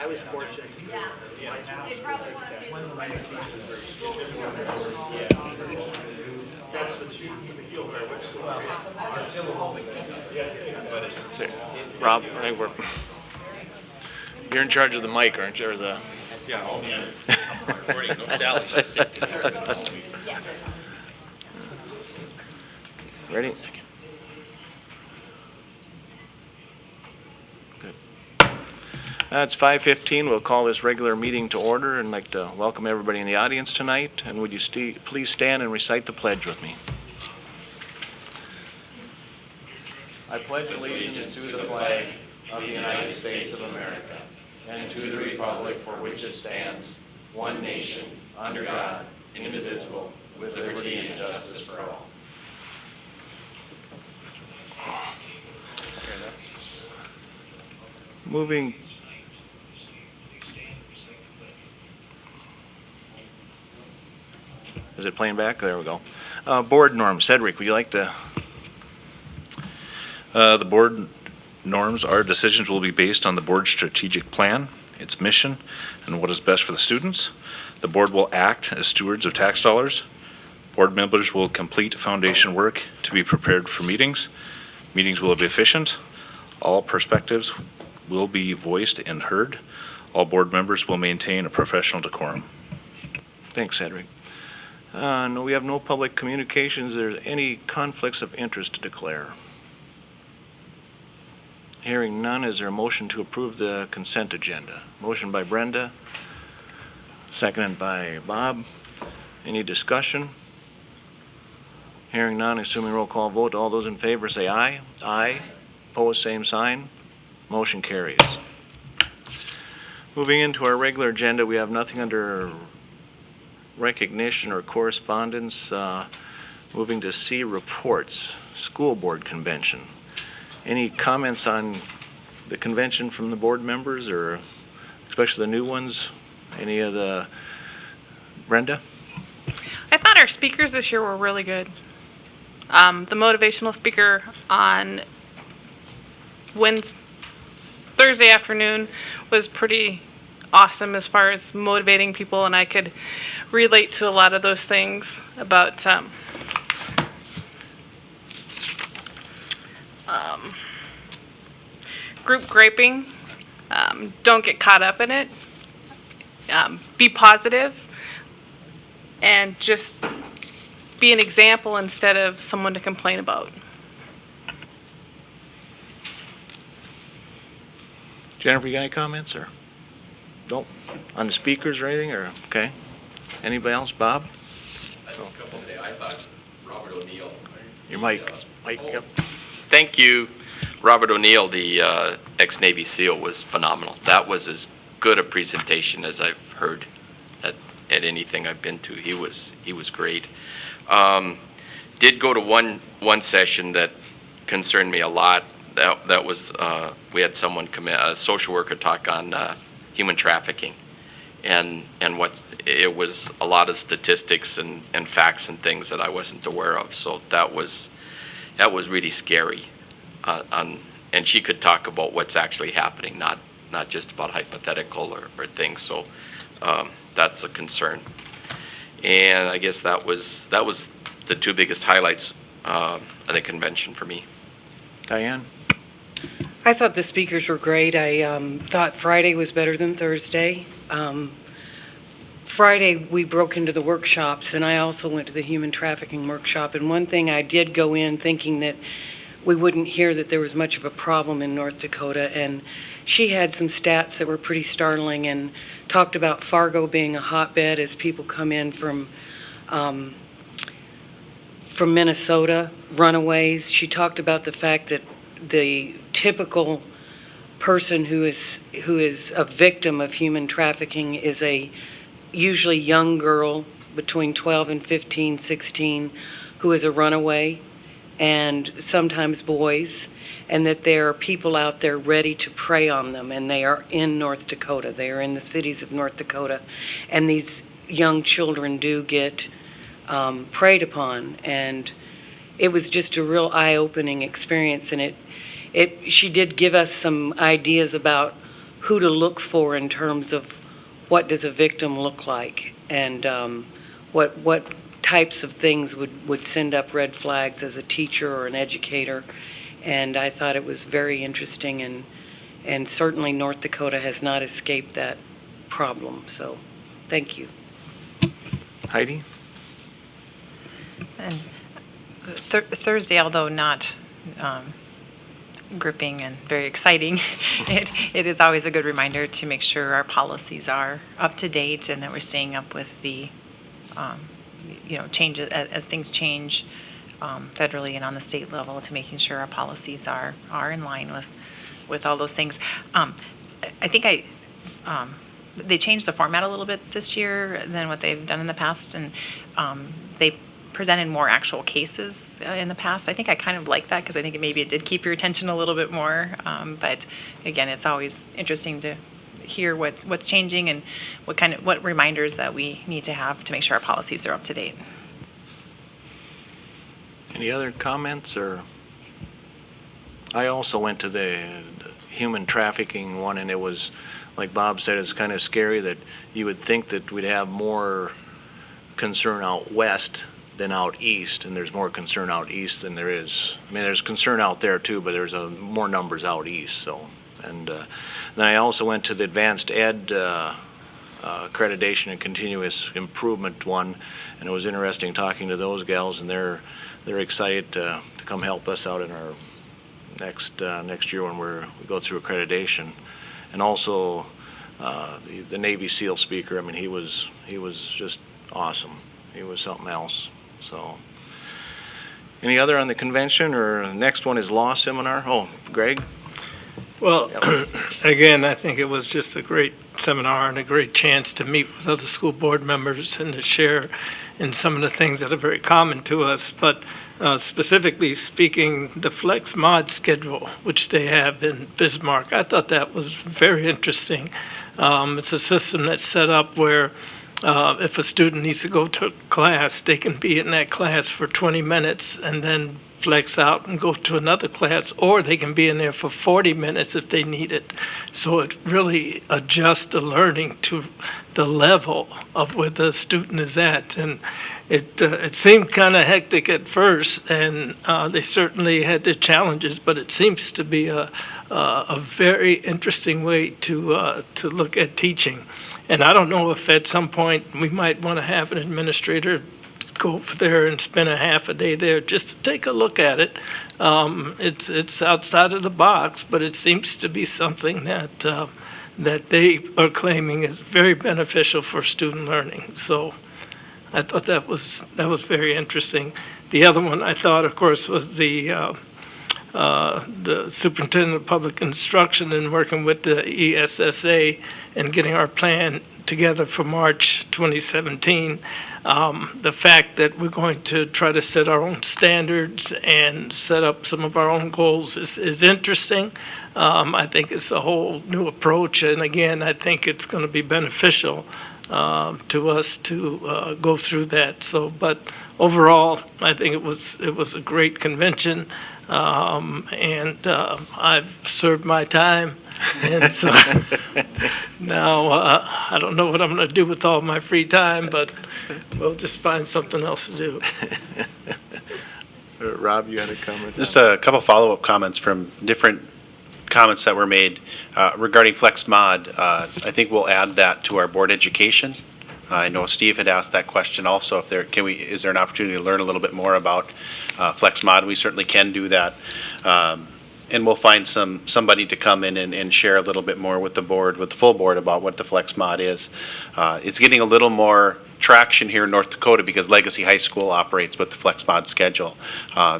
I was fortunate. That's what you feel very much. Rob, I think you're in charge of the mic, aren't you? Or the Recording, no Sally. She's sick. ready? Good. It's 5:15. We'll call this regular meeting to order, and I'd like to welcome everybody in the audience tonight. And would you please stand and recite the pledge with me? I pledge allegiance to the flag of the United States of America and to the republic for which it stands, one nation, under God, indivisible, with liberty and justice for all. Moving. Is it playing back? There we go. Board norms. Cedric, would you like to? The board norms, our decisions will be based on the board's strategic plan, its mission, and what is best for the students. The board will act as stewards of tax dollars. Board members will complete foundation work to be prepared for meetings. Meetings will be efficient. All perspectives will be voiced and heard. All board members will maintain a professional decorum. Thanks, Cedric. No, we have no public communications. Is there any conflicts of interest to declare? Hearing none, is there a motion to approve the consent agenda? Motion by Brenda, seconded by Bob. Any discussion? Hearing none, assuming roll call vote, all those in favor say aye. Aye. Opposed, same sign. Motion carries. Moving into our regular agenda, we have nothing under recognition or correspondence. Moving to C, reports, school board convention. Any comments on the convention from the board members, or especially the new ones? Any of the, Brenda? I thought our speakers this year were really good. The motivational speaker on Thursday afternoon was pretty awesome as far as motivating people, and I could relate to a lot of those things about group griping. Don't get caught up in it. Be positive, and just be an example instead of someone to complain about. Jennifer, you got any comments, or? Nope. On the speakers or anything, or, okay. Anybody else? Bob? I have a couple today. I thought Robert O'Neill. Your mic. Mike, yep. Thank you. Robert O'Neill, the ex-Navy SEAL, was phenomenal. That was as good a presentation as I've heard at anything I've been to. He was great. Did go to one session that concerned me a lot. That was we had someone come in, a social worker, talk on human trafficking, and it was a lot of statistics and facts and things that I wasn't aware of. So that was really scary. And she could talk about what's actually happening, not just about hypothetical or things. So that's a concern. And I guess that was the two biggest highlights of the convention for me. Diane? I thought the speakers were great. I thought Friday was better than Thursday. Friday we broke into the workshops, and I also went to the human trafficking workshop. And one thing, I did go in thinking that we wouldn't hear that there was much of a problem in North Dakota, and she had some stats that were pretty startling and talked about Fargo being a hotbed as people come in from Minnesota, runaways. She talked about the fact that the typical person who is a victim of human trafficking is a usually young girl between 12 and 15, 16, who is a runaway, and sometimes boys, and that there are people out there ready to prey on them, and they are in North Dakota. They are in the cities of North Dakota, and these young children do get preyed upon, and it was just a real eye-opening experience. And she did give us some ideas about who to look for in terms of what does a victim look like, and what types of things would send up red flags as a teacher or an educator. And I thought it was very interesting, and certainly North Dakota has not escaped that problem. So, thank you. Heidi? And Thursday, although not gripping and very exciting, it is always a good reminder to make sure our policies are up to date and that we're staying up with the, changes as things change federally and on the state level, to making sure our policies are in line with all those things. I think they changed the format a little bit this year than what they've done in the past, and they presented more actual cases in the past. I think I kind of like that because I think maybe it did keep your attention a little bit more. But again, it's always interesting to hear what's changing and what reminders that we need to have to make sure our policies are up to date. Any other comments? Or I also went to the human trafficking one, and it was, like Bob said, it's kind of scary that you would think that we'd have more concern out west than out east, and there's more concern out east than there is. I mean, there's concern out there too, but there's more numbers out east. So, and then I also went to the advanced ed accreditation and continuous improvement one, and it was interesting talking to those gals, and they're excited to come help us out in our next year when we go through accreditation. And also the Navy SEAL speaker, I mean, he was just awesome. He was something else. So, any other on the convention? Or the next one is law seminar? Oh, Greg? Well, again, I think it was just a great seminar and a great chance to meet with other school board members and to share in some of the things that are very common to us. But specifically speaking, the Flex Mod schedule, which they have in Bismarck, I thought that was very interesting. It's a system that's set up where if a student needs to go to a class, they can be in that class for 20 minutes and then flex out and go to another class, or they can be in there for 40 minutes if they need it. So it really adjusts the learning to the level of where the student is at. And it seemed kind of hectic at first, and they certainly had their challenges, but it seems to be a very interesting way to look at teaching. And I don't know if at some point we might want to have an administrator go over there and spend a half a day there just to take a look at it. It's outside of the box, but it seems to be something that they are claiming is very beneficial for student learning. So I thought that was very interesting. The other one I thought, of course, was the superintendent of public instruction and working with the ESSA and getting our plan together for March 2017. The fact that we're going to try to set our own standards and set up some of our own goals is interesting. I think it's a whole new approach, and again, I think it's going to be beneficial to us to go through that. So, but overall, I think it was a great convention, and I've served my time. And so now I don't know what I'm going to do with all my free time, but we'll just find something else to do. Rob, you had a comment? Just a couple follow-up comments from different comments that were made regarding Flex Mod. I think we'll add that to our board education. I know Steve had asked that question also. If is there an opportunity to learn a little bit more about Flex Mod? We certainly can do that. And we'll find somebody to come in and share a little bit more with the board, with the full board, about what the Flex Mod is. It's getting a little more traction here in North Dakota because Legacy High School operates with the Flex Mod schedule.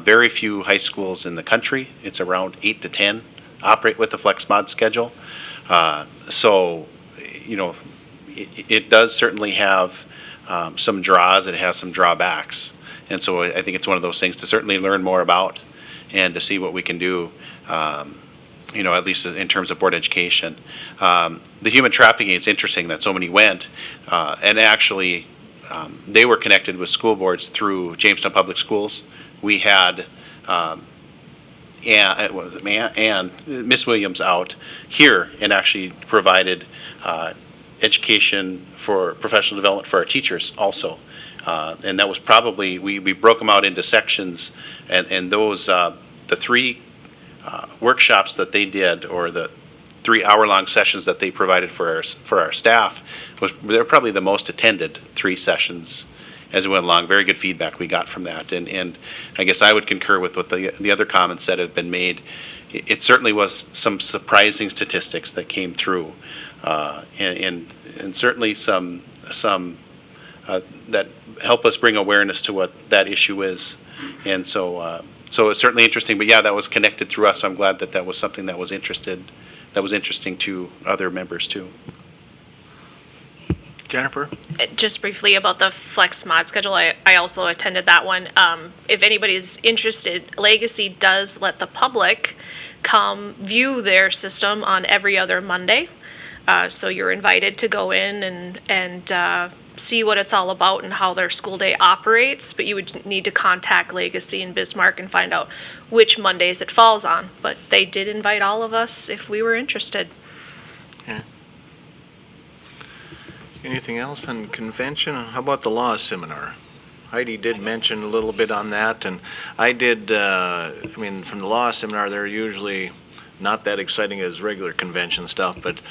Very few high schools in the country, it's around 8 to 10, operate with the Flex Mod schedule. So, it does certainly have some draws, it has some drawbacks. And so I think it's one of those things to certainly learn more about and to see what we can do, at least in terms of board education. The human trafficking, it's interesting that so many went, and actually they were connected with school boards through Jamestown Public Schools. We had and Miss Williams out here and actually provided education for professional development for our teachers also. And that was probably, we broke them out into sections, and those, the three workshops that they did, or the 3-hour-long sessions that they provided for our staff, they're probably the most attended 3 sessions as we went along. Very good feedback we got from that. And I guess I would concur with what the other comments that have been made. It certainly was some surprising statistics that came through, and certainly some that help us bring awareness to what that issue is. And so it's certainly interesting. But yeah, that was connected through us. So I'm glad that was something that was interesting to other members too. Jennifer? Just briefly about the flex mod schedule, I also attended that one. If anybody's interested, Legacy does let the public come view their system on every other Monday. So you're invited to go in and see what it's all about and how their school day operates, but you would need to contact Legacy in Bismarck and find out which Mondays it falls on. But they did invite all of us if we were interested. Anything else on convention? How about the law seminar? Heidi did mention a little bit on that, and I did, from the law seminar, they're usually not that exciting as regular convention stuff, but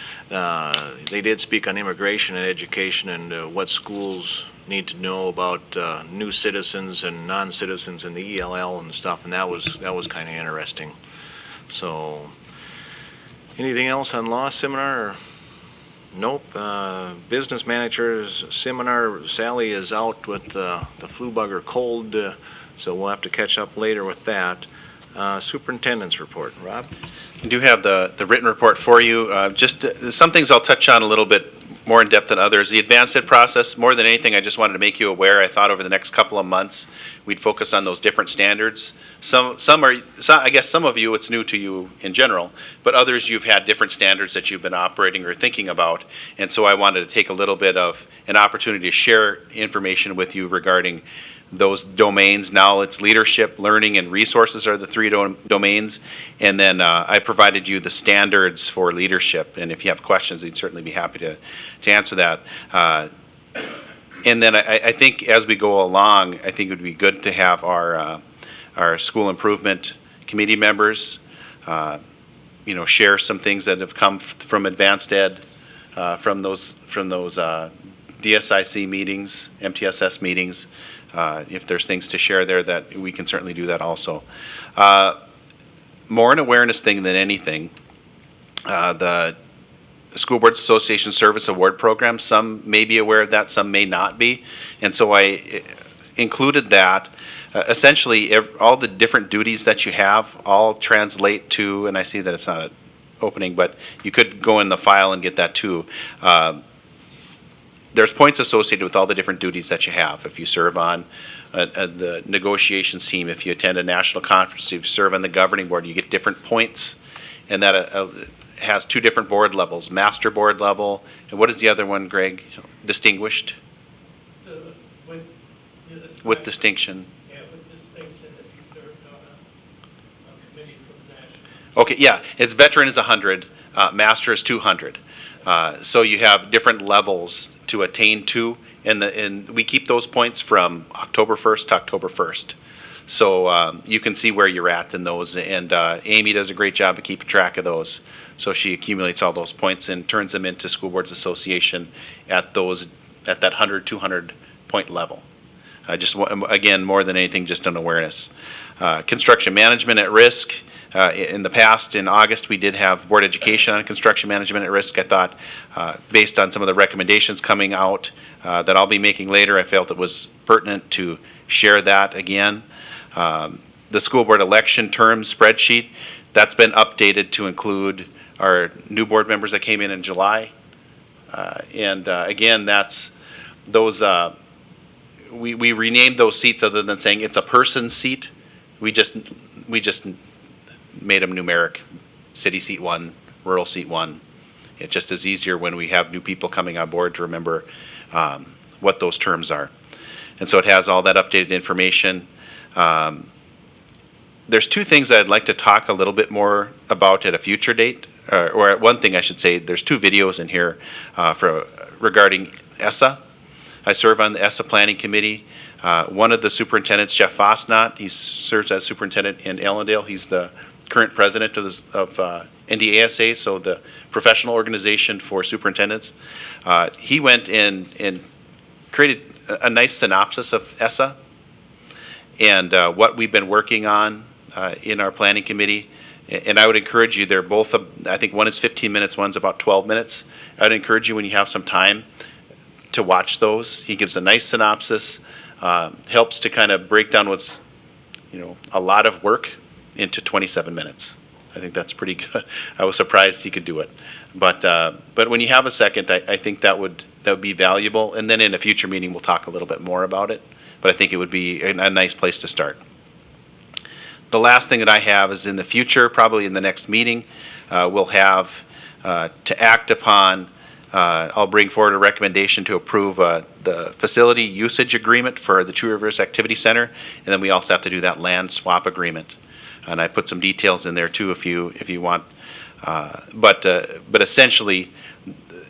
they did speak on immigration and education and what schools need to know about new citizens and non-citizens and the ELL and stuff, and that was kind of interesting. So, anything else on law seminar? Or? Nope. Business managers seminar, Sally is out with the flu bug or cold, so we'll have to catch up later with that. Superintendent's report. Rob? I do have the written report for you. Just some things I'll touch on a little bit more in depth than others. The advanced ed process, more than anything, I just wanted to make you aware. I thought over the next couple of months we'd focus on those different standards. I guess some of you, it's new to you in general, but others you've had different standards that you've been operating or thinking about. And so I wanted to take a little bit of an opportunity to share information with you regarding those domains. Now it's leadership, learning, and resources are the 3 domains. And then I provided you the standards for leadership. And if you have questions, I'd certainly be happy to answer that. And then I think as we go along, I think it would be good to have our school improvement committee members, share some things that have come from advanced ed, from those DSIC meetings, MTSS meetings. If there's things to share there, that we can certainly do that also. More an awareness thing than anything, the School Boards Association Service Award Program, some may be aware of that, some may not be. And so I included that. Essentially, all the different duties that you have all translate to, and I see that it's not an opening, but you could go in the file and get that too. There's points associated with all the different duties that you have. If you serve on the negotiations team, if you attend a national conference, if you serve on the governing board, you get different points. And that has 2 different board levels, master board level, and what is the other one, Greg? Distinguished? With distinction. Yeah, with distinction if you served on a committee for the national. Okay, yeah, it's veteran is 100, master is 200. So you have different levels to attain to, and we keep those points from October 1st to October 1st. So you can see where you're at in those, and Amy does a great job of keeping track of those. So she accumulates all those points and turns them into School Boards Association at that 100, 200 point level. Just again, more than anything, just an awareness. Construction management at risk. In the past, in August, we did have board education on construction management at risk. I thought, based on some of the recommendations coming out that I'll be making later, I felt it was pertinent to share that again. The school board election term spreadsheet, that's been updated to include our new board members that came in July. Again, that's those, we renamed those seats other than saying it's a person seat. We just made them numeric, city seat 1, rural seat 1. It just is easier when we have new people coming on board to remember what those terms are. And so it has all that updated information. there's two things I'd like to talk a little bit more about at a future date, or one thing I should say, there's two videos in here regarding ESSA. I serve on the ESSA Planning Committee. One of the superintendents, Jeff Fosnot, he serves as superintendent in Allendale. He's the current president of NDASA, so the professional organization for superintendents. He went and created a nice synopsis of ESSA and what we've been working on in our planning committee. And I would encourage you, they're both, I think one is 15 minutes, one's about 12 minutes. I would encourage you when you have some time to watch those. He gives a nice synopsis, helps to kind of break down what's, a lot of work into 27 minutes. I think that's pretty good. I was surprised he could do it. But when you have a second, I think that would be valuable. And then in a future meeting, we'll talk a little bit more about it. But I think it would be a nice place to start. The last thing that I have is in the future, probably in the next meeting, we'll have to act upon, I'll bring forward a recommendation to approve the facility usage agreement for the Two Rivers Activity Center. And then we also have to do that land swap agreement. And I put some details in there too if you want. But essentially,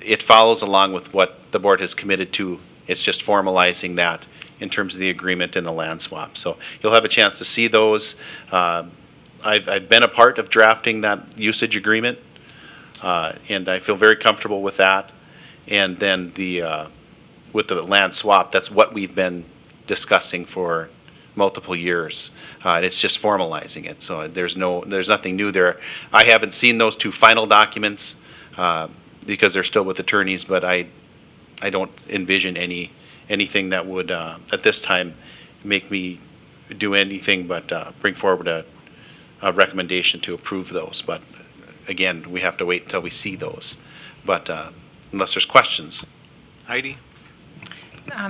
it follows along with what the board has committed to. It's just formalizing that in terms of the agreement and the land swap. So you'll have a chance to see those. I've been a part of drafting that usage agreement, and I feel very comfortable with that. And then with the land swap, that's what we've been discussing for multiple years. It's just formalizing it. So there's nothing new there. I haven't seen those two final documents because they're still with attorneys, but I don't envision anything that would, at this time, make me do anything but bring forward a recommendation to approve those. But again, we have to wait until we see those. But unless there's questions. Heidi?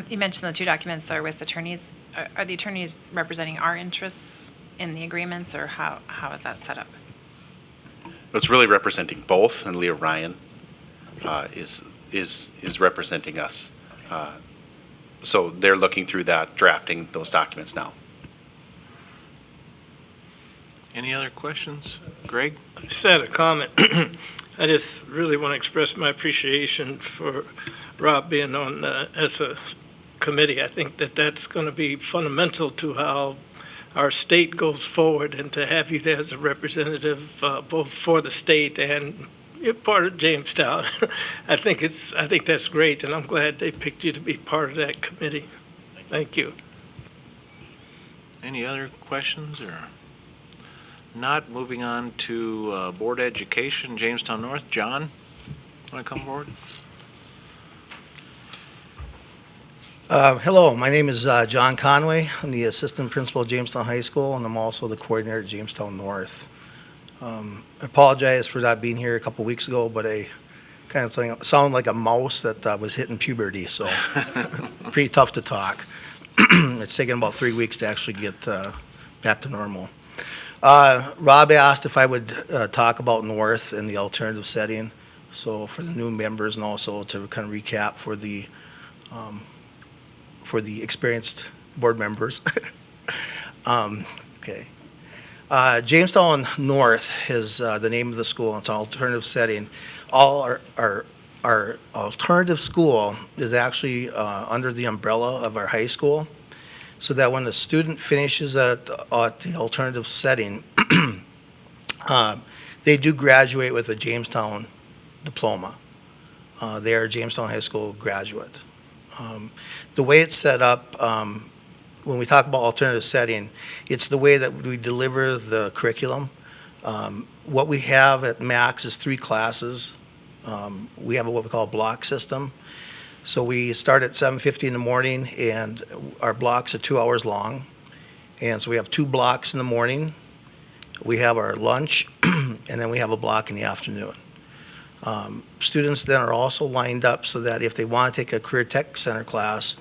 You mentioned the two documents are with attorneys. Are the attorneys representing our interests in the agreements, or how is that set up? It's really representing both, and Leah Ryan is representing us. So they're looking through that, drafting those documents now. Any other questions? Greg? I just had a comment. I just really want to express my appreciation for Rob being on the ESSA committee. I think that's going to be fundamental to how our state goes forward, and to have you there as a representative both for the state and you're part of Jamestown. I think that's great, and I'm glad they picked you to be part of that committee. Thank you. Any other questions or not? Moving on to board education, Jamestown North. John, want to come forward? Hello, my name is John Conway. I'm the assistant principal at Jamestown High School, and I'm also the coordinator at Jamestown North. I apologize for not being here a couple weeks ago, but I kind of sound like a mouse that was hitting puberty, so pretty tough to talk. It's taken about 3 weeks to actually get back to normal. Rob asked if I would talk about North and the alternative setting, so for the new members, and also to kind of recap for the experienced board members. Okay. Jamestown North is the name of the school. It's an alternative setting. All our alternative school is actually under the umbrella of our high school, so that when the student finishes at the alternative setting, they do graduate with a Jamestown diploma. They are a Jamestown High School graduate. The way it's set up, when we talk about alternative setting, it's the way that we deliver the curriculum. What we have at Max is 3 classes. We have what we call a block system. So we start at 7:50 in the morning, and our blocks are 2 hours long. And so we have 2 blocks in the morning. We have our lunch, and then we have a block in the afternoon. Students then are also lined up so that if they want to take a Career Tech Center class,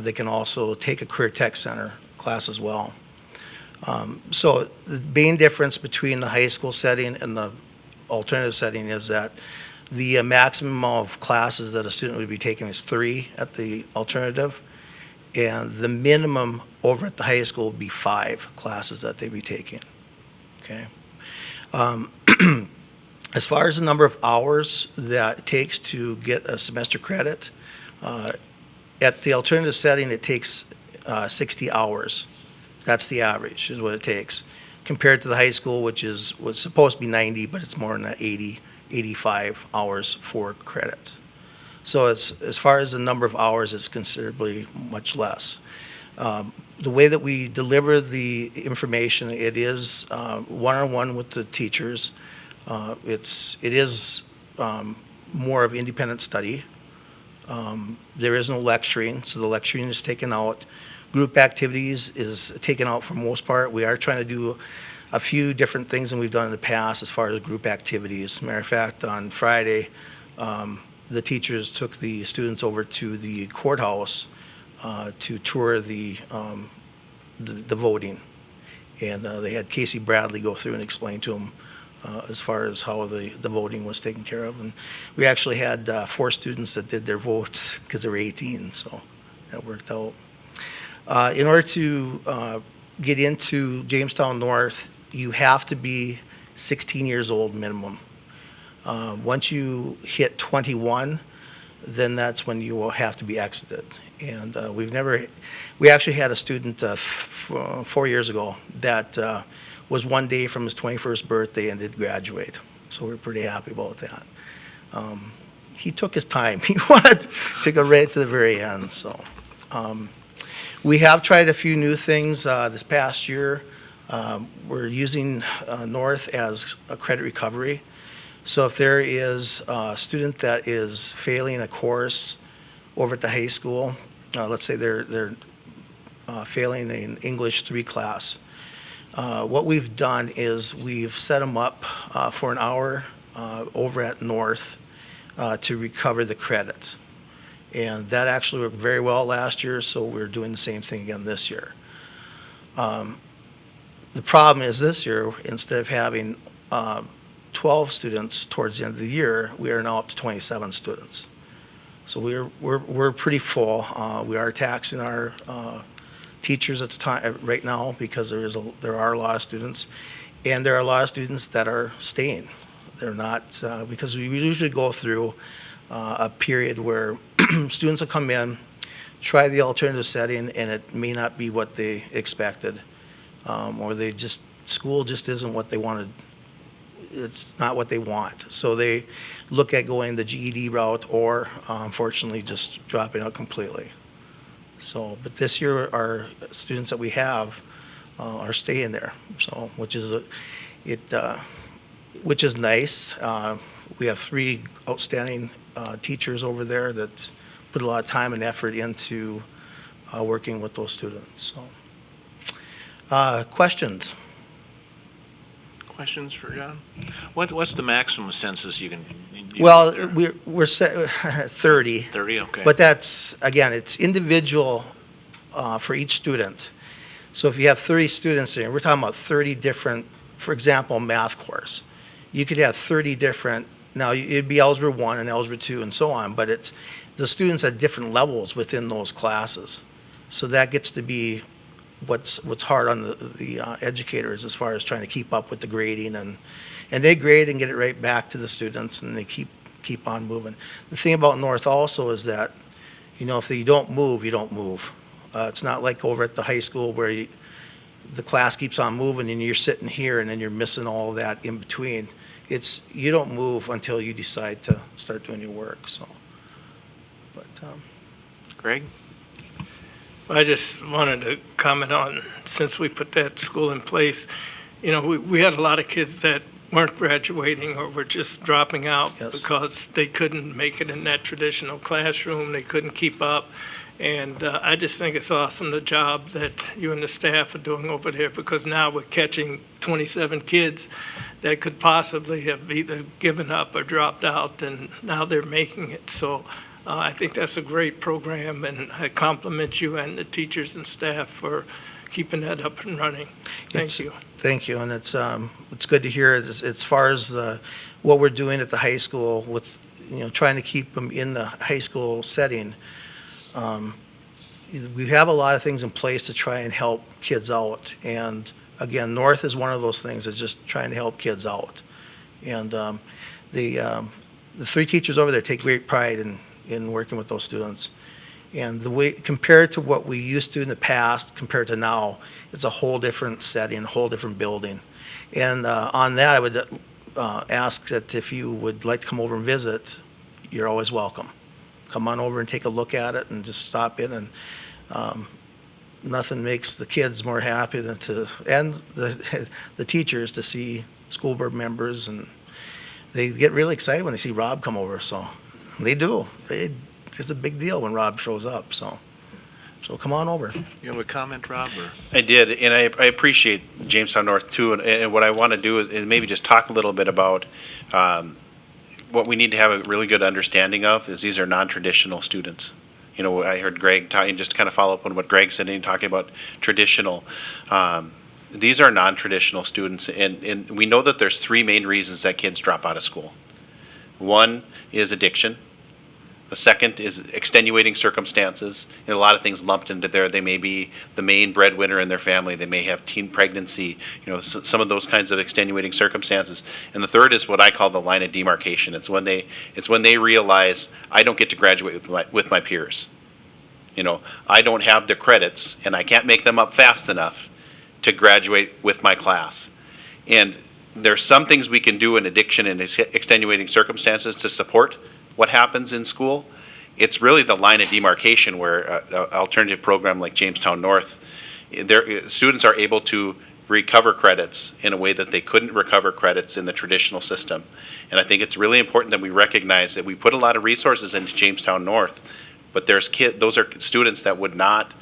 they can also take a Career Tech Center class as well. So the main difference between the high school setting and the alternative setting is that the maximum amount of classes that a student would be taking is 3 at the alternative, and the minimum over at the high school would be 5 classes that they'd be taking, okay? As far as the number of hours that it takes to get a semester credit, at the alternative setting, it takes 60 hours. That's the average, is what it takes, compared to the high school, which was supposed to be 90, but it's more than that 80, 85 hours for credits. So as far as the number of hours, it's considerably much less. The way that we deliver the information, it is one-on-one with the teachers. It is more of independent study. There is no lecturing, so the lecturing is taken out. Group activities is taken out for most part. We are trying to do a few different things than we've done in the past as far as group activities. Matter of fact, on Friday, the teachers took the students over to the courthouse to tour the voting. And they had Casey Bradley go through and explain to them as far as how the voting was taken care of. And we actually had 4 students that did their votes because they were 18, so that worked out. In order to get into Jamestown North, you have to be 16 years old minimum. Once you hit 21, then that's when you will have to be exited. And we actually had a student 4 years ago that was one day from his 21st birthday and did graduate. So we're pretty happy about that. He took his time. He wanted to go right to the very end. So we have tried a few new things this past year. We're using North as a credit recovery. So if there is a student that is failing a course over at the high school, let's say they're failing an English 3 class, what we've done is we've set them up for an hour over at North to recover the credits. And that actually worked very well last year, so we're doing the same thing again this year. The problem is this year, instead of having 12 students towards the end of the year, we are now up to 27 students. So we're pretty full. We are taxing our teachers at the time right now because there are a lot of students, and there are a lot of students that are staying. They're not because we usually go through a period where students will come in, try the alternative setting, and it may not be what they expected, or school just isn't what they wanted. It's not what they want. So they look at going the GED route or, unfortunately, just dropping out completely. So, but this year, our students that we have are staying there, so which is nice. We have 3 outstanding teachers over there that put a lot of time and effort into working with those students. So, questions? Questions for John? What's the maximum census you can? Well, we're set 30. 30, okay. But that's, again, it's individual for each student. So if you have 30 students there, we're talking about 30 different, for example, math course. You could have 30 different, now it'd be Algebra 1 and Algebra 2 and so on, but it's the students at different levels within those classes. So that gets to be what's hard on the educators as far as trying to keep up with the grading, and they grade and get it right back to the students, and they keep on moving. The thing about North also is that, if you don't move, you don't move. It's not like over at the high school where the class keeps on moving and you're sitting here and then you're missing all of that in between. You don't move until you decide to start doing your work. So, but Greg? I just wanted to comment on, since we put that school in place, we had a lot of kids that weren't graduating or were just dropping out Yes. because they couldn't make it in that traditional classroom, they couldn't keep up. And I just think it's awesome, the job that you and the staff are doing over there, because now we're catching 27 kids that could possibly have either given up or dropped out, and now they're making it. So I think that's a great program, and I compliment you and the teachers and staff for keeping that up and running. Thank you. Thank you, and it's good to hear as far as what we're doing at the high school with trying to keep them in the high school setting. we have a lot of things in place to try and help kids out. And again, North is one of those things that's just trying to help kids out. And the 3 teachers over there take great pride in working with those students. And the way, compared to what we used to in the past, compared to now, it's a whole different setting, a whole different building. And on that, I would ask that if you would like to come over and visit, you're always welcome. Come on over and take a look at it and just stop in. And nothing makes the kids more happy than and the teachers to see school board members, and they get really excited when they see Rob come over. So they do. It's a big deal when Rob shows up. So come on over. You have a comment, Rob? Or? I did, and I appreciate Jamestown North too, and what I want to do is maybe just talk a little bit about what we need to have a really good understanding of is these are non-traditional students. You know, I heard Greg talking, just to kind of follow up on what Greg said, and talking about traditional. These are non-traditional students, and we know that there's 3 main reasons that kids drop out of school. One is addiction. The second is extenuating circumstances, and a lot of things lumped into there. They may be the main breadwinner in their family. They may have teen pregnancy, some of those kinds of extenuating circumstances. And the third is what I call the line of demarcation. It's when they realize, I don't get to graduate with my peers. I don't have the credits, and I can't make them up fast enough to graduate with my class. And there's some things we can do in addiction and extenuating circumstances to support what happens in school. It's really the line of demarcation where an alternative program like Jamestown North, students are able to recover credits in a way that they couldn't recover credits in the traditional system. And I think it's really important that we recognize that we put a lot of resources into Jamestown North, but those are students that would not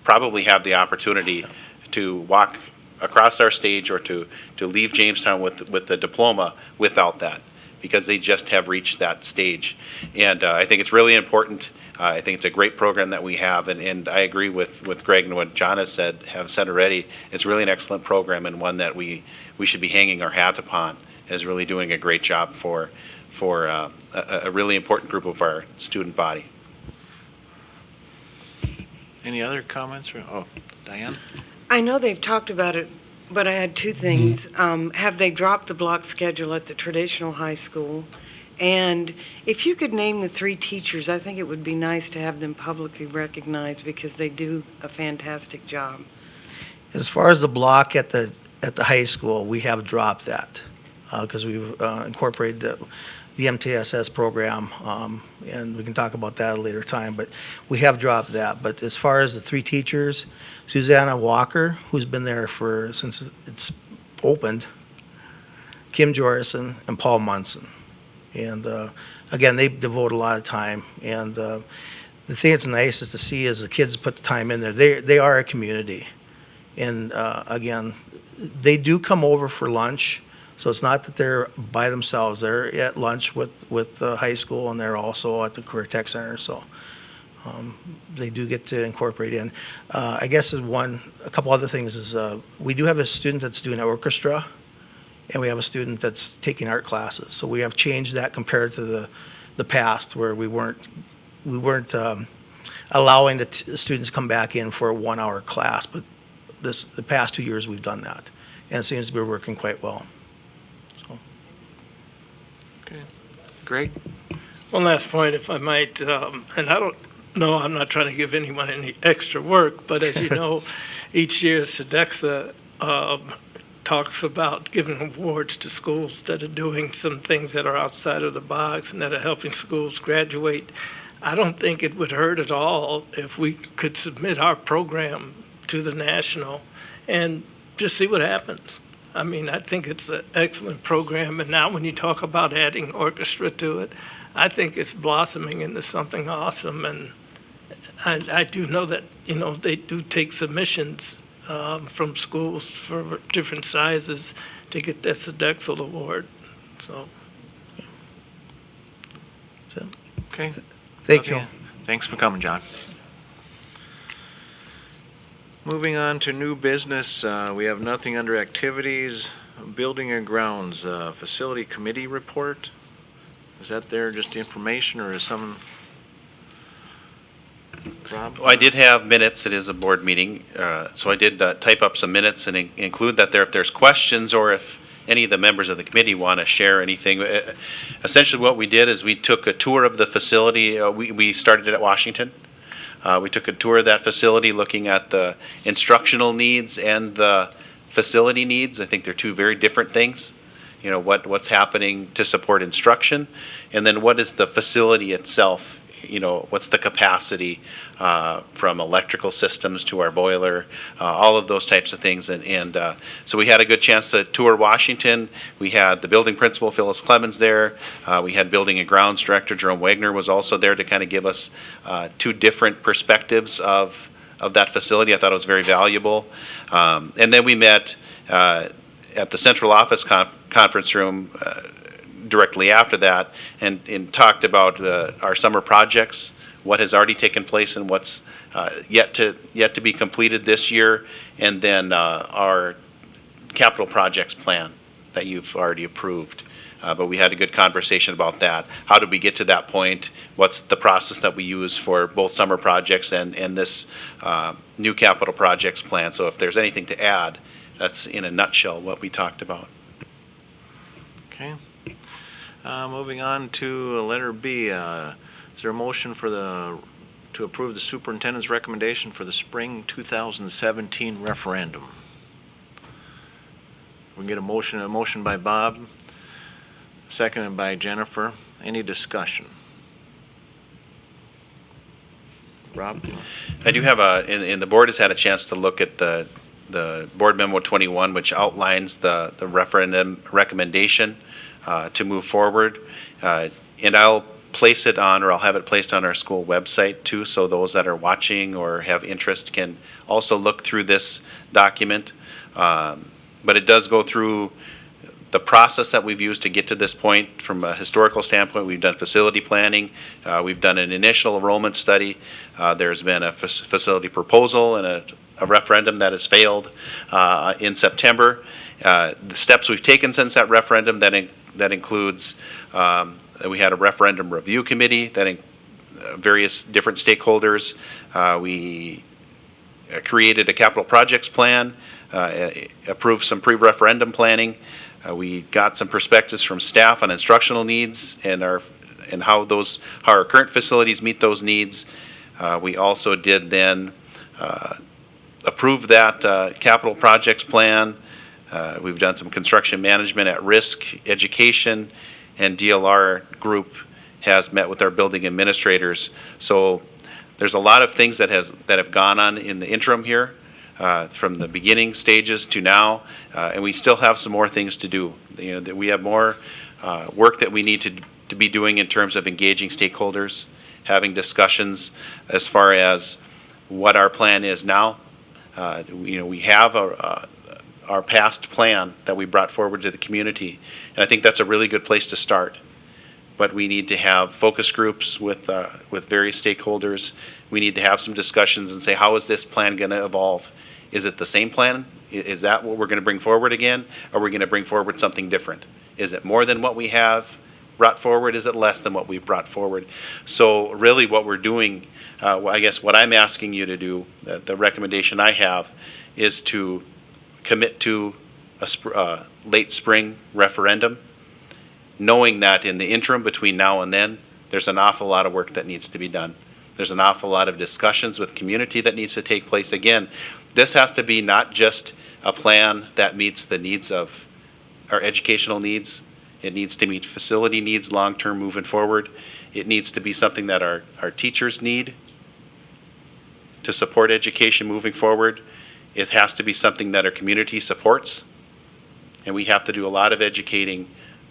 probably have the opportunity to walk across our stage or to leave Jamestown with the diploma without that, because they just have reached that stage. And I think it's really important. I think it's a great program that we have, and I agree with Greg and what John have said already. It's really an excellent program, and one that we should be hanging our hat upon as really doing a great job for a really important group of our student body. Any other comments? Diane? I know they've talked about it, but I had 2 things. Have they dropped the block schedule at the traditional high school? And if you could name the 3 teachers, I think it would be nice to have them publicly recognized because they do a fantastic job. As far as the block at the high school, we have dropped that because we've incorporated the MTSS program, and we can talk about that at a later time, but we have dropped that. But as far as the 3 teachers, Susanna Walker, who's been there since it's opened, Kim Jorison, and Paul Munson. And again, they devote a lot of time. And the thing that's nice is to see as the kids put the time in there, they are a community. And again, they do come over for lunch. So it's not that they're by themselves. They're at lunch with the high school, and they're also at the Career Tech Center. So they do get to incorporate in. I guess a couple other things is we do have a student that's doing orchestra, and we have a student that's taking art classes. So we have changed that compared to the past, where we weren't allowing the students to come back in for a 1-hour class. But the past 2 years we've done that, and it seems to be working quite well. Greg? One last point, if I might, and I don't know, I'm not trying to give anyone any extra work, but as you know, each year Sodexo talks about giving awards to schools that are doing some things that are outside of the box and that are helping schools graduate. I don't think it would hurt at all if we could submit our program to the national and just see what happens. I mean, I think it's an excellent program, and now when you talk about adding orchestra to it, I think it's blossoming into something awesome. And I do know that, they do take submissions from schools for different sizes to get that Sodexo award. So. Okay. Thank you. Thanks for coming, John. Moving on to new business, we have nothing under activities. Building and grounds, facility committee report. Is that there just information, or is someone? Rob? Well, I did have minutes, it is a board meeting, so I did type up some minutes and include that there if there's questions or if any of the members of the committee want to share anything. Essentially what we did is we took a tour of the facility. We started it at Washington. We took a tour of that facility looking at the instructional needs and the facility needs. I think they're two very different things. You know, what's happening to support instruction, and then what is the facility itself, you know, what's the capacity from electrical systems to our boiler, all of those types of things. And so we had a good chance to tour Washington. We had the building principal, Phyllis Clemens, there. We had building and grounds director, Jerome Wagner, was also there to kind of give us two different perspectives of that facility. I thought it was very valuable. And then we met at the central office conference room directly after that and talked about our summer projects, what has already taken place and what's yet to be completed this year, and then our capital projects plan that you've already approved. But we had a good conversation about that. How did we get to that point? What's the process that we use for both summer projects and this new capital projects plan? So if there's anything to add, that's in a nutshell what we talked about. Okay. Moving on to letter B, is there a motion to approve the superintendent's recommendation for the spring 2017 referendum? We can get a motion by Bob, seconded by Jennifer. Any discussion? Rob? I do have and the board has had a chance to look at the Board Memo 21, which outlines the referendum recommendation to move forward. And I'll place it on, or I'll have it placed on our school website too, so those that are watching or have interest can also look through this document. But it does go through the process that we've used to get to this point from a historical standpoint. We've done facility planning. We've done an initial enrollment study. There's been a facility proposal and a referendum that has failed in September. The steps we've taken since that referendum, that includes, we had a referendum review committee that various different stakeholders. We created a capital projects plan, approved some pre-referendum planning. We got some perspectives from staff on instructional needs and how our current facilities meet those needs. We also did then approve that capital projects plan. We've done some construction management at risk education, and DLR group has met with our building administrators. So there's a lot of things that have gone on in the interim here, from the beginning stages to now, and we still have some more things to do. You know, that we have more work that we need to be doing in terms of engaging stakeholders, having discussions as far as what our plan is now. You know, we have our past plan that we brought forward to the community, and I think that's a really good place to start. But we need to have focus groups with various stakeholders. We need to have some discussions and say, how is this plan going to evolve? Is it the same plan? Is that what we're going to bring forward again? Or are we going to bring forward something different? Is it more than what we have brought forward? Is it less than what we've brought forward? So really what we're doing, I guess what I'm asking you to do, the recommendation I have, is to commit to a late spring referendum, knowing that in the interim between now and then, there's an awful lot of work that needs to be done. There's an awful lot of discussions with community that needs to take place. Again, this has to be not just a plan that meets the needs of our educational needs. It needs to meet facility needs long-term moving forward. It needs to be something that our teachers need to support education moving forward. It has to be something that our community supports. And we have to do a lot of educating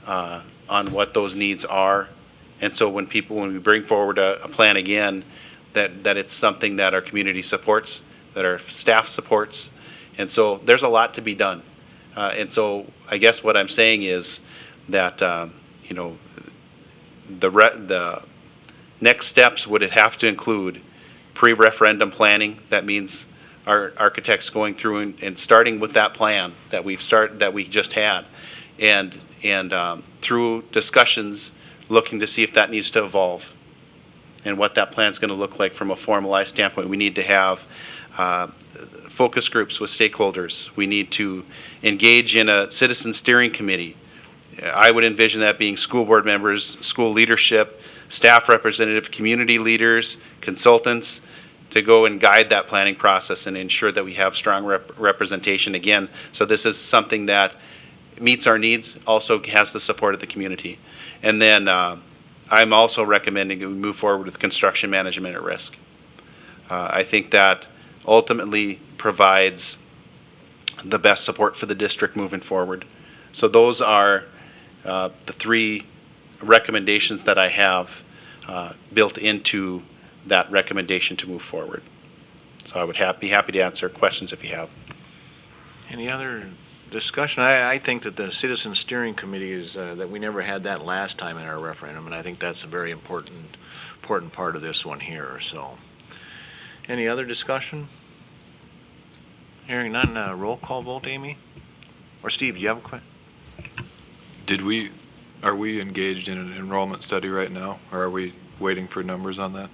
on what those needs are. And so when we bring forward a plan again, that it's something that our community supports, that our staff supports. And so there's a lot to be done. And so I guess what I'm saying is that, you know, the next steps would have to include pre-referendum planning. That means our architects going through and starting with that plan that we just had, and through discussions, looking to see if that needs to evolve. and what that plan's going to look like from a formalized standpoint. We need to have focus groups with stakeholders. We need to engage in a citizen steering committee. I would envision that being school board members, school leadership, staff representative, community leaders, consultants, to go and guide that planning process and ensure that we have strong representation again. So this is something that meets our needs, also has the support of the community. And then I'm also recommending that we move forward with construction management at risk. I think that ultimately provides the best support for the district moving forward. So those are the three recommendations that I have built into that recommendation to move forward. So I would be happy to answer questions if you have. Any other discussion? I think that the Citizen Steering Committee is, that we never had that last time in our referendum, and I think that's a very important part of this one here, so. Any other discussion? Hearing none, roll call vote, Amy? Or Steve, do you have a question? Are we engaged in an enrollment study right now, or are we waiting for numbers on that?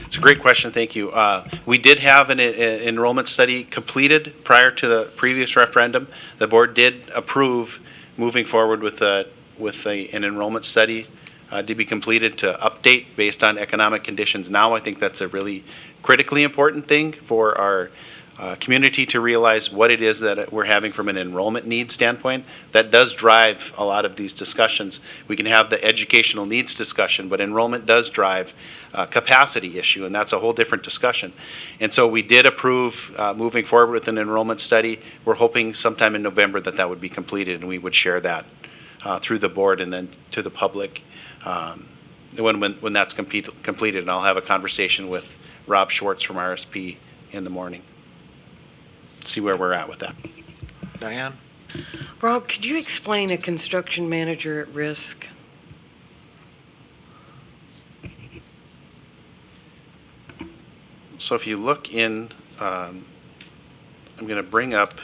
It's a great question, thank you. We did have an enrollment study completed prior to the previous referendum. The board did approve moving forward with an enrollment study to be completed to update based on economic conditions now. I think that's a really critically important thing for our community to realize what it is that we're having from an enrollment need standpoint. That does drive a lot of these discussions. We can have the educational needs discussion, but enrollment does drive capacity issue, and that's a whole different discussion. And so we did approve moving forward with an enrollment study. We're hoping sometime in November that would be completed, and we would share that through the board and then to the public when that's completed. And I'll have a conversation with Rob Schwartz from RSP in the morning. See where we're at with that. Diane? Rob, could you explain a construction manager at risk? So if you look in, I'm going to bring up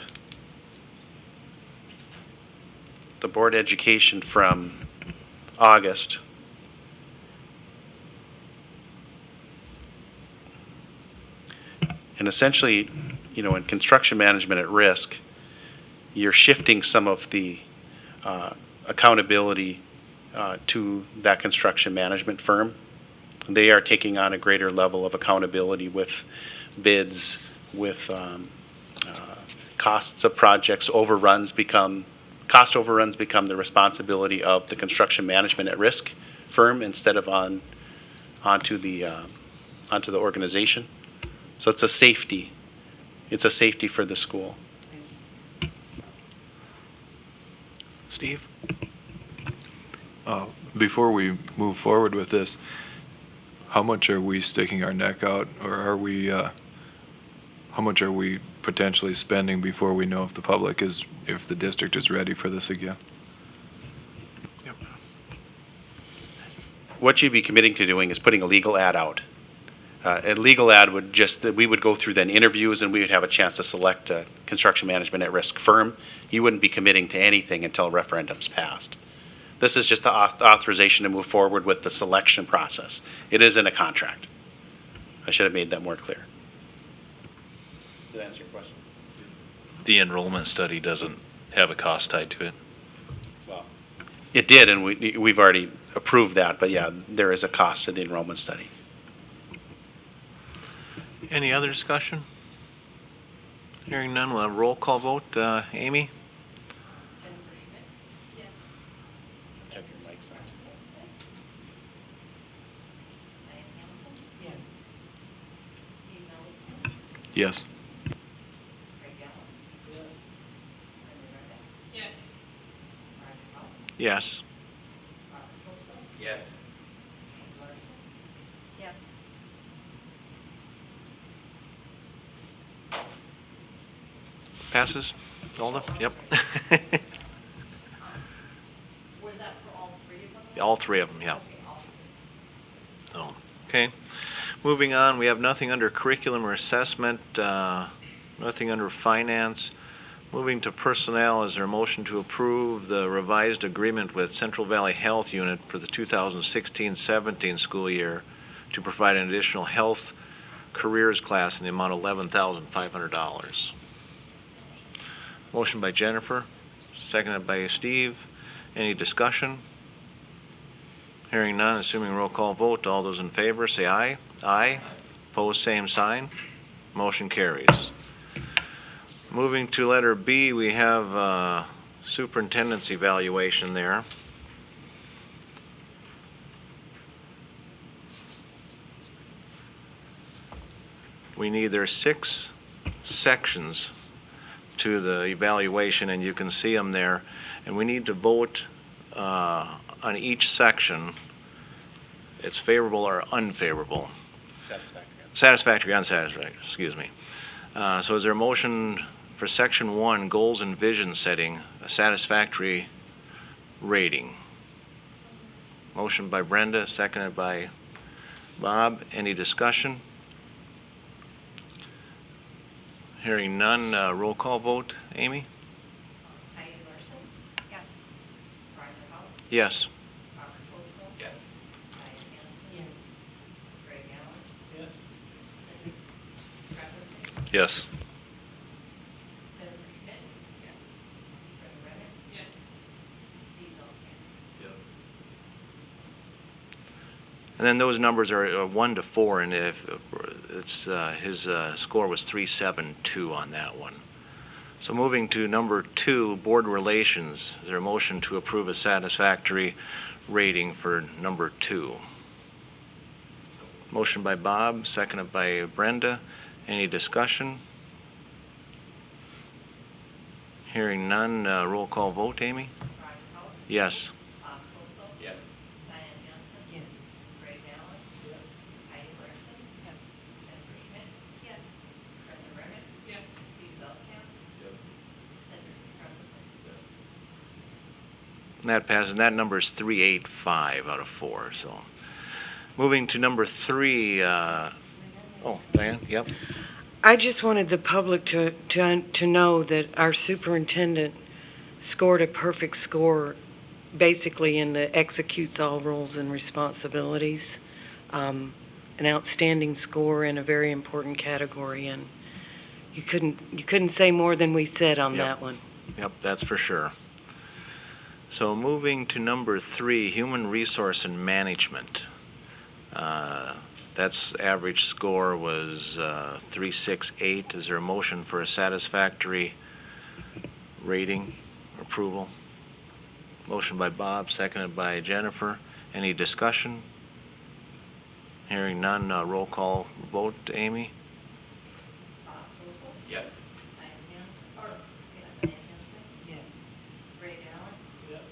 the board education from August. And essentially, in construction management at risk, you're shifting some of the accountability to that construction management firm. They are taking on a greater level of accountability with bids, with costs of projects. Cost overruns become the responsibility of the construction management at risk firm instead of onto the organization. So it's a safety. It's a safety for the school. Steve? Before we move forward with this, how much are we sticking our neck out, or how much are we potentially spending before we know if the district is ready for this again? Yep. What you'd be committing to doing is putting a legal ad out. A legal ad would we would go through then interviews, and we would have a chance to select a construction management at risk firm. You wouldn't be committing to anything until a referendum's passed. This is just the authorization to move forward with the selection process. It isn't a contract. I should have made that more clear. Did that answer your question? The enrollment study doesn't have a cost tied to it. Well, it did, and we've already approved that, but yeah, there is a cost to the enrollment study. Any other discussion? Hearing none, we'll have a roll call vote. Amy? Have your mics on. Yes. Yes. Yes. Yes. Passes? Alda? Yep. Was that for all three of them? All three of them, yeah. Okay, all Oh, okay. Moving on, we have nothing under curriculum or assessment, nothing under finance, Moving to personnel, is there a motion to approve the revised agreement with Central Valley Health Unit for the 2016-17 school year to provide an additional health careers class in the amount of $11,500? Motion by Jennifer, seconded by Steve. Any discussion? Hearing none, assuming roll call vote, all those in favor say aye. Aye. Opposed, same sign. Motion carries. Moving to letter B, we have superintendent's evaluation there. There are 6 sections to the evaluation, and you can see them there. And we need to vote on each section. It's favorable or unfavorable. Satisfactory, unsatisfactory, excuse me. So is there a motion for section 1, goals and vision setting, a satisfactory rating? Motion by Brenda, seconded by Bob. Any discussion? Hearing none, roll call vote. Amy? Heidi Larson? Yes. Roger Hall? Yes. Robert Colesville? Yes. Diane Hanson? Yes. Greg Allen? Yes. Cindy Trevor? Yes. Jennifer Schmidt? Yes. Brenda Reddick? Yes. Steve Elkamp? And then those numbers are 1 to 4, and if it's his score was 372 on that one. So moving to number 2, board relations. Is there a motion to approve a satisfactory rating for number 2? Motion by Bob, seconded by Brenda. Any discussion? Hearing none, roll call vote. Amy? Roger Hall? Yes. Bob Colesville? Yes. Diane Hanson? Yes. Greg Allen? Yes. Heidi Larson? Yes. Jennifer Schmidt? Yes. Brenda Reddick? Yes. Steve Elkamp? Yes. Cindy Trevor? And that passes. And that number is 385 out of 4. So, moving to number 3. Diane. Yep. I just wanted the public to know that our superintendent scored a perfect score basically in the executes all roles and responsibilities. An outstanding score in a very important category, and you couldn't say more than we said on Yep. that one. Yep, that's for sure. So moving to number 3, human resource and management. That's average score was 368. Is there a motion for a satisfactory rating approval? Motion by Bob, seconded by Jennifer. Any discussion? Hearing none, roll call vote. Amy? Bob Colesville? Yes. Diane Hanson? Diane Hanson? Yes. Greg Allen? Yes.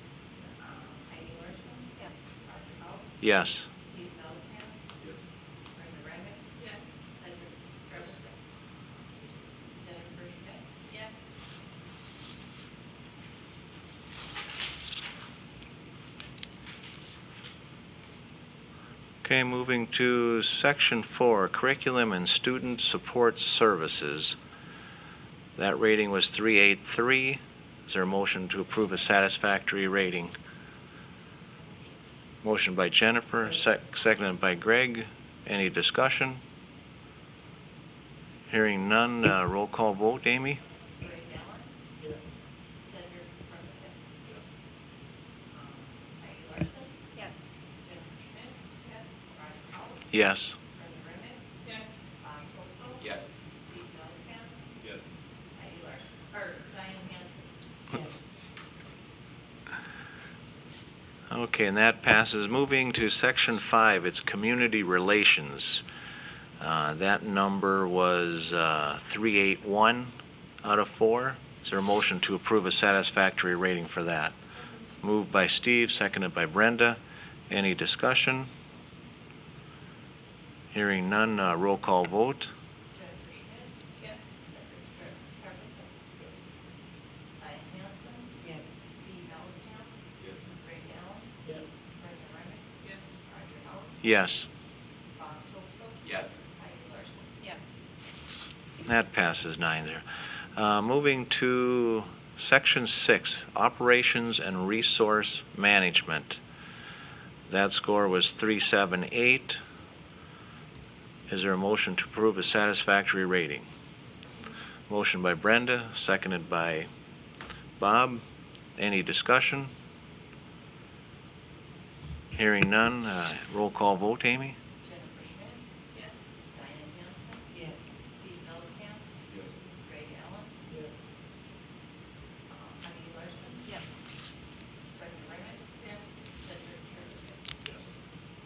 Heidi Larson? Yes. Roger Hall? Yes. Steve Elkamp? Yes. Brenda Reddick? Yes. Cedric Trevor? Jennifer Schmidt? Yes. Okay, moving to section 4, curriculum and student support services. That rating was 383. Is there a motion to approve a satisfactory rating? Motion by Jennifer, seconded by Greg. Any discussion? Hearing none, roll call vote. Amy? Greg Allen? Yes. Cedric Trevor? Heidi Larson? Yes. Jennifer Schmidt? Yes. Roger Hall? Yes. Brenda Reddick? Yes. Bob Colesville? Yes. Steve Elkamp? Yes. Heidi Larson? Or Diane Hanson? Okay, and that passes. Moving to section 5, it's community relations. That number was 381 out of 4. Is there a motion to approve a satisfactory rating for that? Moved by Steve, seconded by Brenda. Any discussion? Hearing none, roll call vote. Jennifer Schmidt? Yes. Cedric Trevor? Diane Hanson? Yes. Steve Elkamp? Yes. Greg Allen? Yes. Brenda Reddick? Yes. Roger Hall? Yes. Bob Colesville? Yes. Heidi Larson? Yes. That passes 9-0. Moving to Section 6, Operations and Resource Management. That score was 378. Is there a motion to approve a satisfactory rating? Motion by Brenda, seconded by Bob. Any discussion? Hearing none, roll call vote, Amy? Jennifer Schmidt? Yes. Diane Hanson? Yes. Steve Mellencamp? Yes. Greg Allen? Yes. Heidi Larson? Yes. Becky Raymond? Yes. Cedric Trevor? Yes.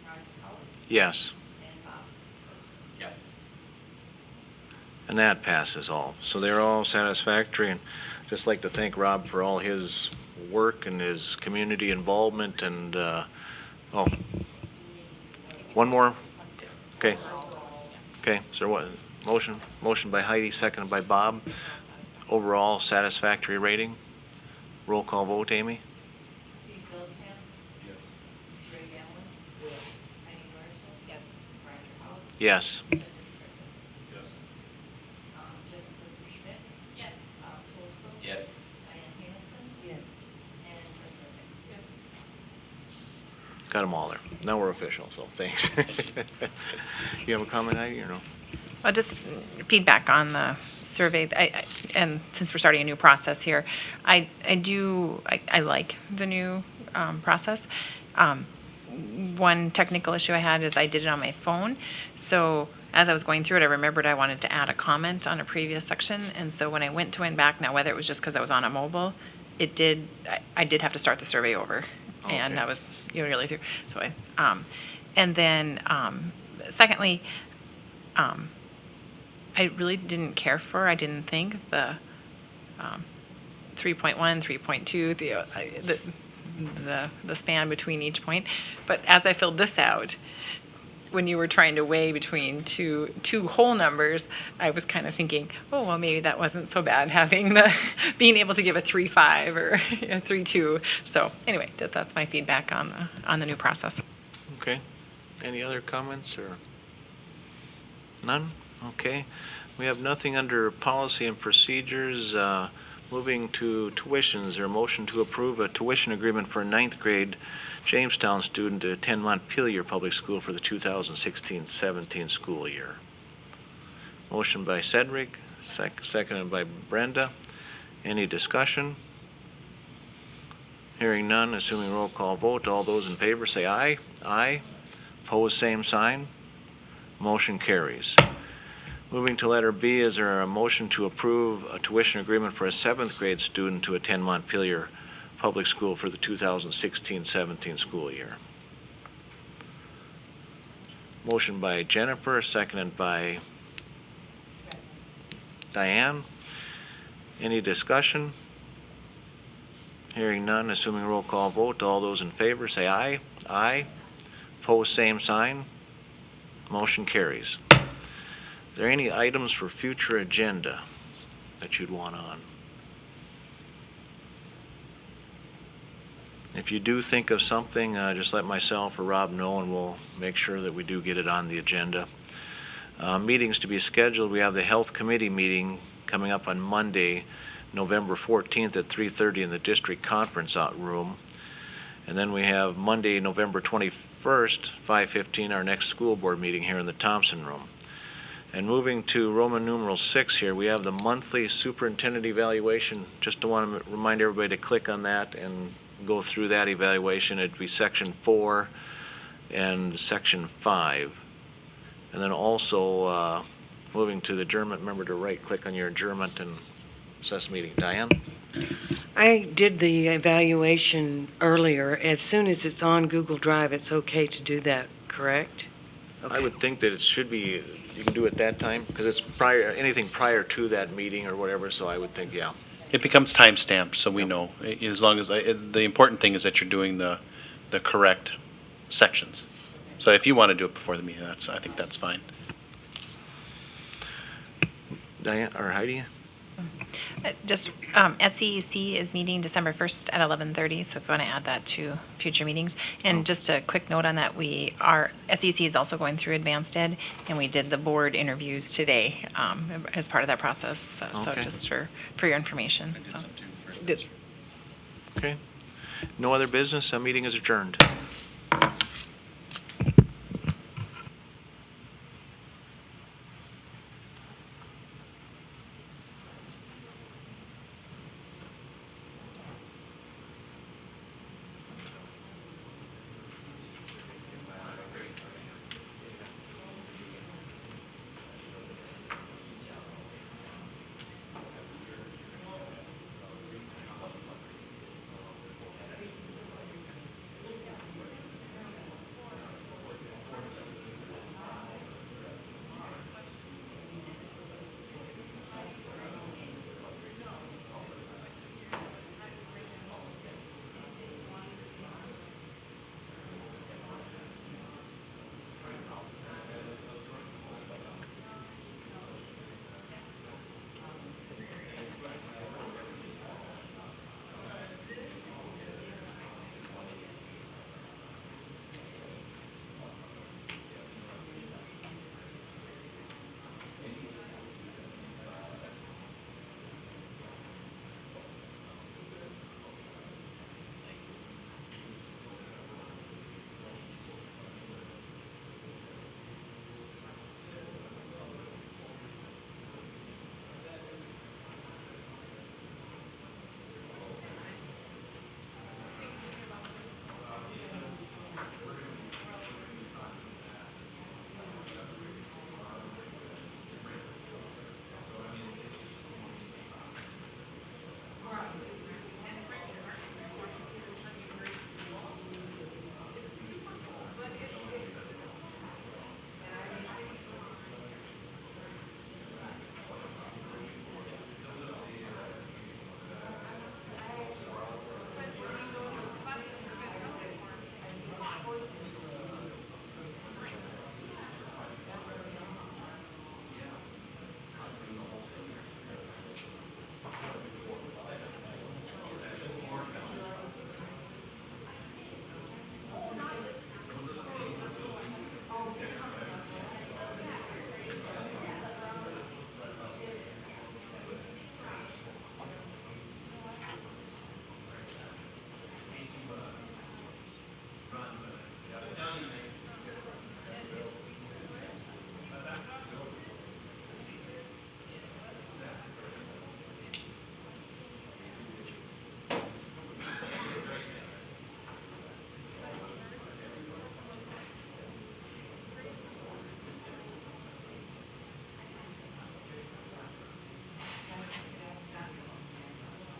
Roger Howard? Yes. And Bob? Yes. And that passes all. So they're all satisfactory, and just like to thank Rob for all his work and his community involvement, and, one more? Okay. Okay, so what, motion by Heidi, seconded by Bob. Overall satisfactory rating. Roll call vote, Amy? Steve Mellencamp? Yes. Greg Allen? Yes. Heidi Larson? Yes. Roger Howard? Yes. Cedric Trevor? Yes. Jennifer Schmidt? Yes. Bob Bostow? Yes. Diane Hanson? Yes. And Greg Raymond? Yes. Got them all there. Now we're official, so thanks. You have a comment, Heidi, or no? Well, just feedback on the survey, and since we're starting a new process here, I like the new process. One technical issue I had is I did it on my phone, so as I was going through it, I remembered I wanted to add a comment on a previous section, and so when I went back, now whether it was just because I was on a mobile, I did have to start the survey over, and Okay. that was nearly through. So and then secondly, I really didn't care for, I didn't think, the 3.1, 3.2, the span between each point. But as I filled this out, when you were trying to weigh between two whole numbers, I was kind of thinking, oh, well, maybe that wasn't so bad, having being able to give a 3.5 or a 3.2. So anyway, that's my feedback on the new process. Okay. Any other comments, or? None? Okay. We have nothing under policy and procedures. Moving to tuitions, or a motion to approve a tuition agreement for a 9th grade Jamestown student to attend Montpelier Public School for the 2016-17 school year. Motion by Cedric, seconded by Brenda. Any discussion? Hearing none, assuming roll call vote, all those in favor say aye. Aye. Opposed, same sign. Motion carries. Moving to letter B, is there a motion to approve a tuition agreement for a 7th grade student to attend Montpelier Public School for the 2016-17 school year? Motion by Jennifer, seconded by Diane. Any discussion? Hearing none, assuming roll call vote, all those in favor say aye. Aye. Opposed, same sign. Motion carries. Is there any items for future agenda that you'd want on? If you do think of something, just let myself or Rob know, and we'll make sure that we do get it on the agenda. Meetings to be scheduled, we have the Health Committee meeting coming up on Monday, November 14th at 3:30 in the District Conference Room. And then we have Monday, November 21st, 5:15, our next school board meeting here in the Thompson Room. And moving to Roman numeral 6 here, we have the monthly superintendent evaluation. Just want to remind everybody to click on that and go through that evaluation. It'd be section 4 and section 5. And then also moving to the adjournment, remember to right-click on your adjournment and assess meeting. Diane? I did the evaluation earlier. As soon as it's on Google Drive, it's okay to do that, correct? I would think that it should be, you can do it that time, because it's anything prior to that meeting or whatever, so I would think, yeah. It becomes time-stamped, so we know, as long as, the important thing is that you're doing the correct sections. So if you want to do it before the meeting, I think that's fine. Diane, or Heidi? Just, SEC is meeting December 1st at 11:30, so if you want to add that to future meetings. And just a quick note on that, SEC is also going through advanced ed, and we did the board interviews today as part of that process, so Okay. just for your information, so. Okay. No other business, meeting is adjourned.